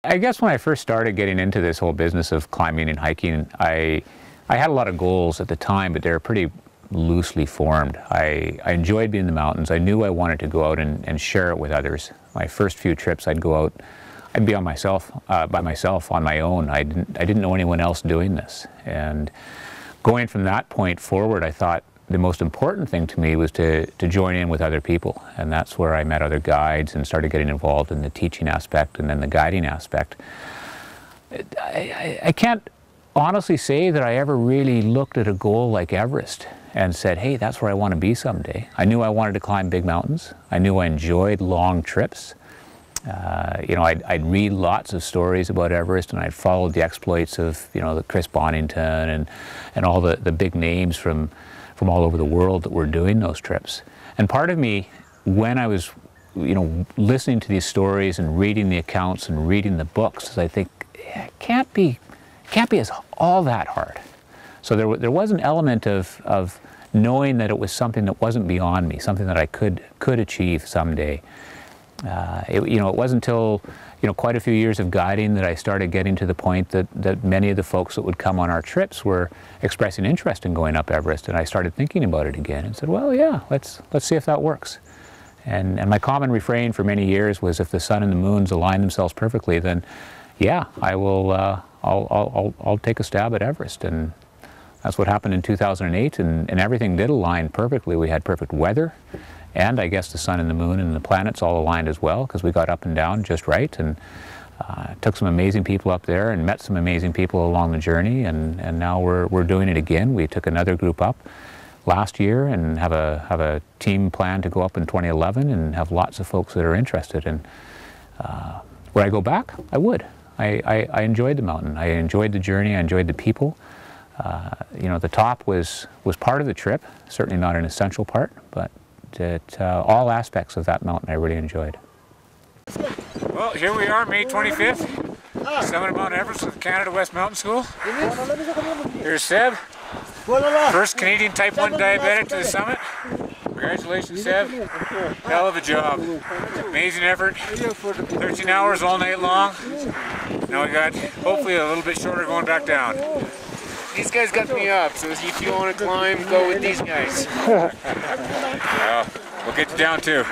I guess when I first started getting into this whole business of climbing and hiking, I had a lot of goals at the time, but they were pretty loosely formed. I enjoyed being in the mountains. I knew I wanted to go out and share it with others. My first few trips, I'd go out, I'd be on myself, by myself on my own. I didn't know anyone else doing this. And going from that point forward, I thought the most important thing to me was to join in with other people. And that's where I met other guides and started getting involved in the teaching aspect and then the guiding aspect. I can't honestly say that I ever really looked at a goal like Everest and said, hey, that's where I want to be someday. I knew I wanted to climb big mountains. I knew I enjoyed long trips. You know, I'd read lots of stories about Everest, and I'd followed the exploits of, you know, the Chris Bonington and all the big names from all over the world that were doing those trips. And part of me, when I was, you know, listening to these stories and reading the accounts and reading the books, is I think, it can't be as all that hard. So there was an element of knowing that it was something that wasn't beyond me, something that I could achieve someday. You know, it wasn't until, you know, quite a few years of guiding that I started getting to the point that many of the folks that would come on our trips were expressing interest in going up Everest, and I started thinking about it again and said, well, yeah, let's see if that works. And my common refrain for many years was, if the sun and the moons align themselves perfectly, then yeah, I will. I'll take a stab at Everest. And that's what happened in 2008, and everything did align perfectly. We had perfect weather. And I guess the sun and the moon and the planets all aligned as well, because we got up and down just right, and took some amazing people up there and met some amazing people along the journey, and now we're doing it again. We took another group up last year and have a team plan to go up in 2011 and have lots of folks that are interested. And would I go back? I would. I enjoyed the mountain. I enjoyed the journey. I enjoyed the people. You know, the top was part of the trip, certainly not an essential part, but all aspects of that mountain I really enjoyed. Well, here we are, May 25th, summit of Mount Everest with Canada West Mountain School. Here's Seb, first Canadian type 1 diabetic to the summit. Congratulations, Seb. Hell of a job. Amazing effort. 13 hours all night long. Now we got hopefully a little bit shorter going back down. These guys got me up, so if you want to climb, go with these guys. Well, we'll get you down too.